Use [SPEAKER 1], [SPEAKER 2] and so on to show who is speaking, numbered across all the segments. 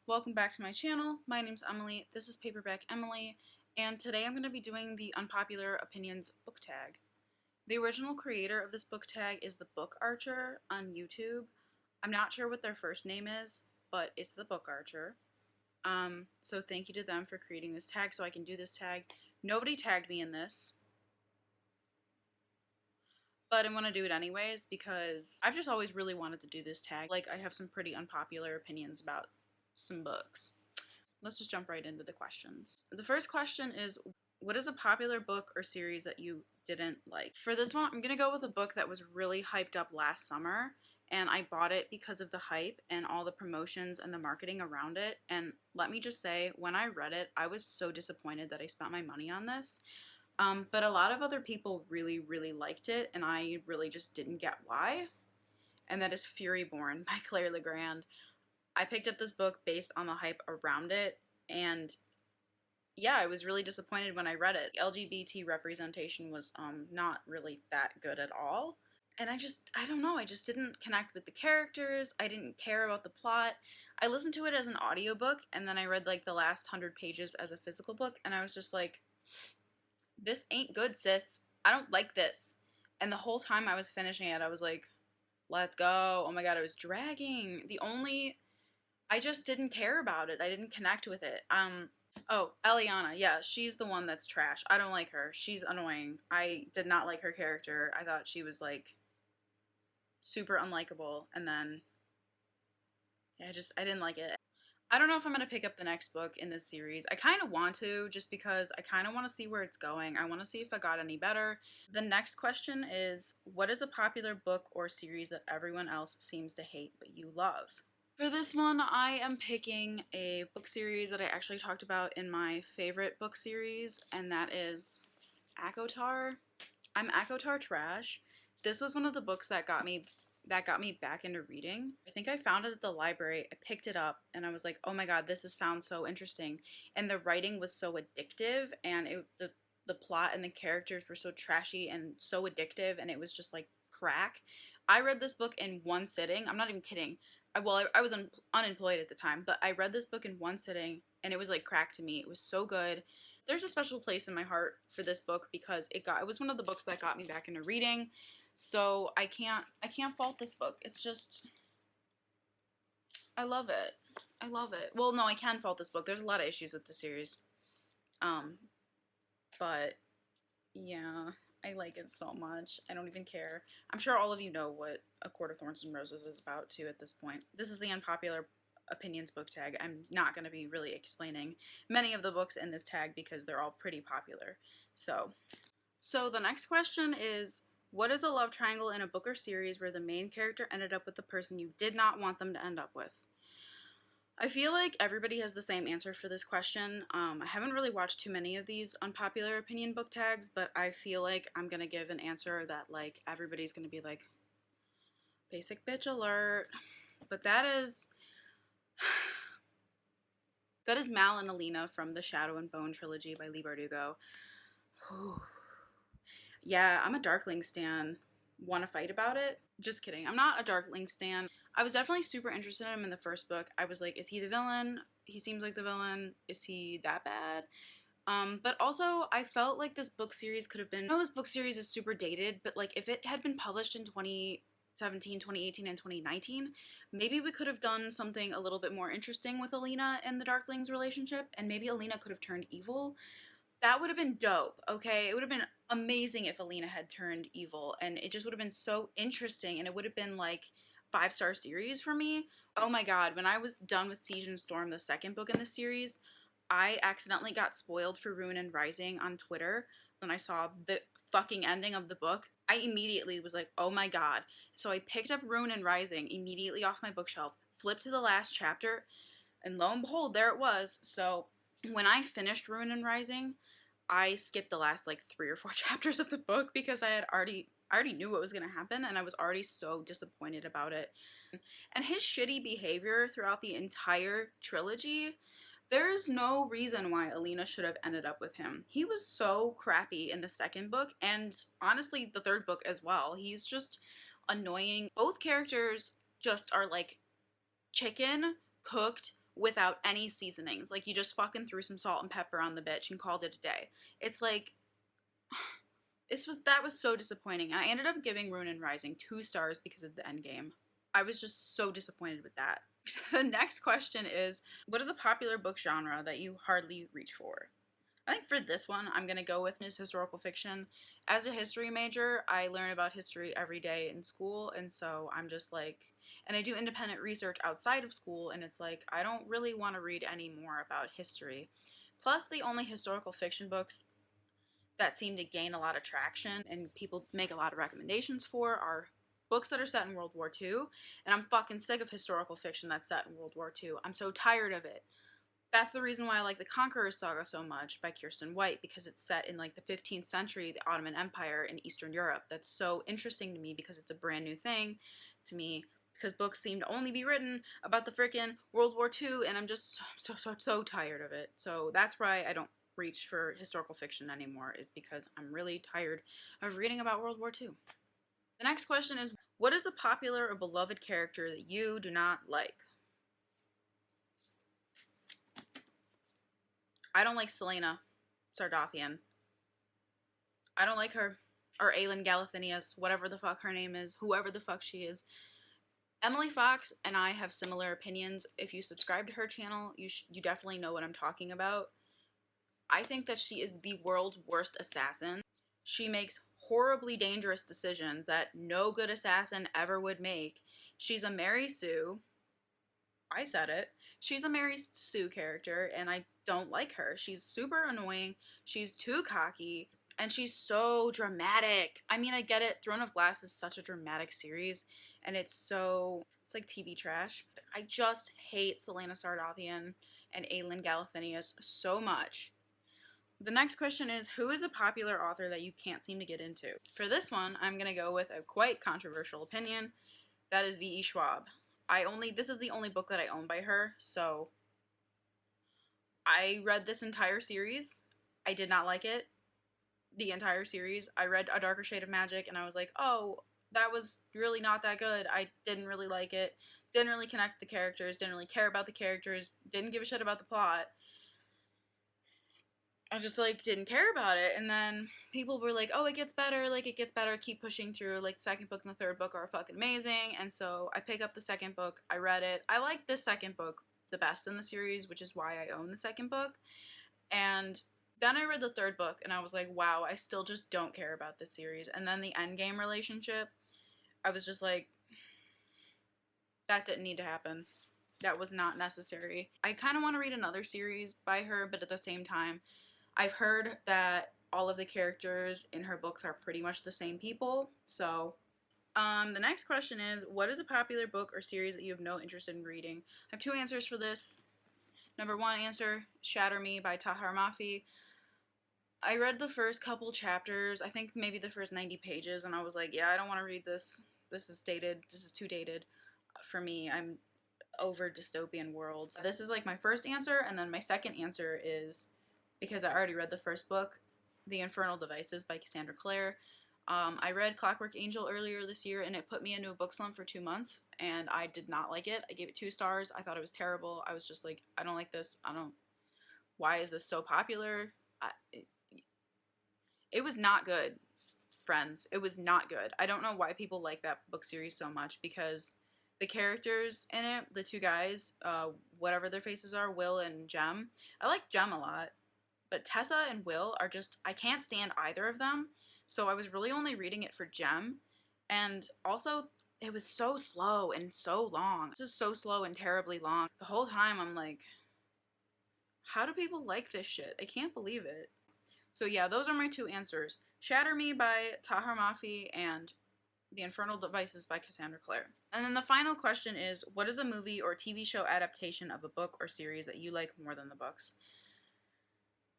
[SPEAKER 1] Welcome back to my channel. My name's Emily. This is Paperback Emily, and today I'm going to be doing the Unpopular Opinions book tag. The original creator of this book tag is the Book Archer on YouTube. I'm not sure what their first name is, but it's the Book Archer. So thank you to them for creating this tag so I can do this tag. Nobody tagged me in this, but I want to do it anyways because I've just always really wanted to do this tag. Like, I have some pretty unpopular opinions about some books. Let's just jump right into the questions. The first question is, what is a popular book or series that you didn't like? For this one, I'm going to go with a book that was really hyped up last summer, and I bought it because of the hype and all the promotions and the marketing around it. And let me just say, when I read it, I was so disappointed that I spent my money on this. But a lot of other people really, really liked it, and I really just didn't get why. And that is Furyborn by Claire Legrand. I picked up this book based on the hype around it, and yeah, I was really disappointed when I read it. LGBT representation was not really that good at all. And I don't know, I just didn't connect with the characters. I didn't care about the plot. I listened to it as an audiobook, and then I read like the last 100 pages as a physical book, and I was just like, this ain't good, sis. I don't like this. And the whole time I was finishing it, I was like, let's go. Oh my god, it was dragging. I just didn't care about it. I didn't connect with it. Oh, Eliana. Yeah, she's the one that's trash. I don't like her. She's annoying. I did not like her character. I thought she was, like, super unlikable. And then, yeah, I didn't like it. I don't know if I'm going to pick up the next book in this series. I kind of want to, just because I kind of want to see where it's going. I want to see if it got any better. The next question is, what is a popular book or series that everyone else seems to hate but you love? For this one, I am picking a book series that I actually talked about in my favorite book series, and that is ACOTAR. I'm ACOTAR trash. This was one of the books that got me back into reading. I think I found it at the library. I picked it up and I was like, oh my god, sounds so interesting. And the writing was so addictive, and the plot and the characters were so trashy and so addictive, and it was just like crack. I read this book in one sitting. I'm not even kidding. I was unemployed at the time, but I read this book in one sitting, and it was like crack to me. It was so good. There's a special place in my heart for this book because it was one of the books that got me back into reading. So I can't fault this book. It's just, I love it. I love it. Well, no, I can fault this book. There's a lot of issues with the series. But yeah, I like it so much. I don't even care. I'm sure all of you know what A Court of Thorns and Roses is about too at this point. This is the Unpopular Opinions book tag. I'm not going to be really explaining many of the books in this tag because they're all pretty popular. So the next question is, what is a love triangle in a book or series where the main character ended up with the person you did not want them to end up with? I feel like everybody has the same answer for this question. I haven't really watched too many of these unpopular opinion book tags, but I feel like I'm going to give an answer that, like, everybody's going to be like, basic bitch alert. But that is Mal and Alina from the Shadow and Bone trilogy by Leigh Bardugo. Yeah, I'm a Darkling stan. Want to fight about it? Just kidding. I'm not a Darkling stan. I was definitely super interested in him in the first book. I was like, is he the villain? He seems like the villain. Is he that bad? But also, I felt like this book series could have been... I know this book series is super dated, but like if it had been published in 2017, 2018, and 2019, maybe we could have done something a little bit more interesting with Alina and the Darkling's relationship, and maybe Alina could have turned evil. That would have been dope, okay? It would have been amazing if Alina had turned evil, and it just would have been so interesting, and it would have been like 5-star series for me. Oh my god, when I was done with Siege and Storm, the second book in the series, I accidentally got spoiled for Ruin and Rising on Twitter. When I saw the fucking ending of the book, I immediately was like, oh my god. So I picked up Ruin and Rising immediately off my bookshelf, flipped to the last chapter, and lo and behold, there it was. So when I finished Ruin and Rising, I skipped the last like 3 or 4 chapters of the book because I already knew what was going to happen, and I was already so disappointed about it. And his shitty behavior throughout the entire trilogy, there's no reason why Alina should have ended up with him. He was so crappy in the second book, and honestly the third book as well. He's just annoying. Both characters just are like chicken cooked without any seasonings. Like, you just fucking threw some salt and pepper on the bitch and called it a day. It's like, that was so disappointing. I ended up giving Ronin Rising 2 stars because of the end game. I was just so disappointed with that. The next question is, what is a popular book genre that you hardly reach for? I think for this one, I'm going to go with historical fiction. As a history major, I learn about history every day in school, and so I'm just like, and I do independent research outside of school, and it's like, I don't really want to read any more about history. Plus, the only historical fiction books that seem to gain a lot of traction and people make a lot of recommendations for are books that are set in World War II, and I'm fucking sick of historical fiction that's set in World War II. I'm so tired of it. That's the reason why I like the Conqueror's Saga so much by Kirsten White, because it's set in like the 15th century, the Ottoman Empire in Eastern Europe. That's so interesting to me because it's a brand new thing to me, because books seem to only be written about the frickin' World War II, and I'm just so tired of it. So that's why I don't reach for historical fiction anymore, is because I'm really tired of reading about World War II. The next question is, what is a popular or beloved character that you do not like? I don't like Selena Sardathian. I don't like her. Or Aelin Galathinius, whatever the fuck her name is, whoever the fuck she is. Emily Fox and I have similar opinions. If you subscribe to her channel, you definitely know what I'm talking about. I think that she is the world's worst assassin. She makes horribly dangerous decisions that no good assassin ever would make. She's a Mary Sue. I said it. She's a Mary Sue character, and I don't like her. She's super annoying. She's too cocky, and she's so dramatic. I mean, I get it. Throne of Glass is such a dramatic series, and it's like TV trash. I just hate Selena Sardathian and Aelin Galathinius so much. The next question is, who is a popular author that you can't seem to get into? For this one, I'm going to go with a quite controversial opinion. That is V.E. Schwab. This is the only book that I own by her, so I read this entire series. I did not like it. The entire series. I read A Darker Shade of Magic, and I was like, oh, that was really not that good. I didn't really like it. Didn't really connect with the characters. Didn't really care about the characters. Didn't give a shit about the plot. I just, like, didn't care about it. And then people were like, oh, it gets better, keep pushing through. Like, the second book and the third book are fucking amazing. And so I pick up the second book. I read it. I like the second book the best in the series, which is why I own the second book. And then I read the third book, and I was like, wow, I still just don't care about this series. And then the endgame relationship, I was just like, that didn't need to happen. That was not necessary. I kind of want to read another series by her, but at the same time, I've heard that all of the characters in her books are pretty much the same people. So, the next question is, what is a popular book or series that you have no interest in reading? I have two answers for this. Number one answer, Shatter Me by Tahar Mafi. I read the first couple chapters, I think maybe the first 90 pages, and I was like, yeah, I don't want to read this. This is dated. This is too dated for me. I'm over dystopian worlds. This is like my first answer, and then my second answer is, because I already read the first book, The Infernal Devices by Cassandra Clare. I read Clockwork Angel earlier this year, and it put me into a book slump for 2 months, and I did not like it. I gave it 2 stars. I thought it was terrible. I was just like, I don't like this. Why is this so popular? It was not good, friends. It was not good. I don't know why people like that book series so much, because the characters in it, the two guys, whatever their faces are, Will and Jem. I like Jem a lot. But Tessa and Will are just, I can't stand either of them. So I was really only reading it for Jem. And also, it was so slow and so long. This is so slow and terribly long. The whole time I'm like, how do people like this shit? I can't believe it. So yeah, those are my two answers. Shatter Me by Tahar Mafi and The Infernal Devices by Cassandra Clare. And then the final question is, what is a movie or TV show adaptation of a book or series that you like more than the books?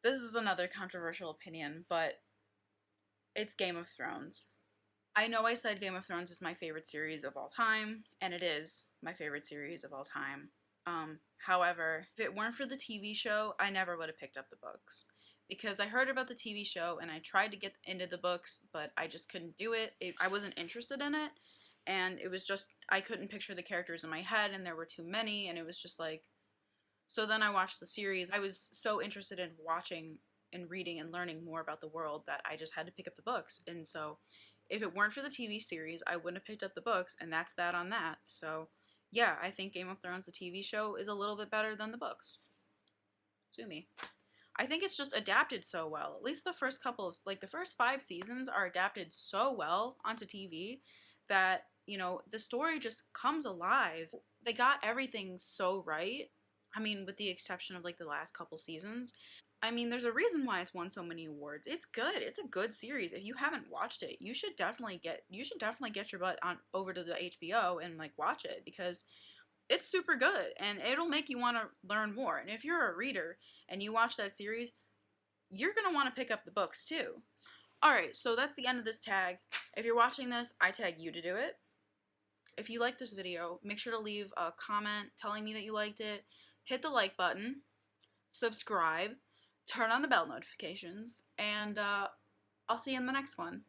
[SPEAKER 1] This is another controversial opinion, but it's Game of Thrones. I know I said Game of Thrones is my favorite series of all time, and it is my favorite series of all time. However, if it weren't for the TV show, I never would have picked up the books. Because I heard about the TV show, and I tried to get into the books, but I just couldn't do it. I wasn't interested in it, and it was just, I couldn't picture the characters in my head, and there were too many, and it was just like, So then I watched the series. I was so interested in watching and reading and learning more about the world that I just had to pick up the books. And so if it weren't for the TV series, I wouldn't have picked up the books, and that's that on that. So yeah, I think Game of Thrones, the TV show, is a little bit better than the books. Sue me. I think it's just adapted so well. At least the first couple of, like, the first 5 seasons are adapted so well onto TV that, you know, the story just comes alive. They got everything so right. I mean, with the exception of, like, the last couple seasons. I mean, there's a reason why it's won so many awards. It's good. It's a good series. If you haven't watched it, you should definitely get your butt on over to the HBO and, like, watch it, because it's super good and it'll make you want to learn more. And if you're a reader and you watch that series, you're going to want to pick up the books too. Alright, so that's the end of this tag. If you're watching this, I tag you to do it. If you like this video, make sure to leave a comment telling me that you liked it. Hit the like button, subscribe, turn on the bell notifications, and I'll see you in the next one.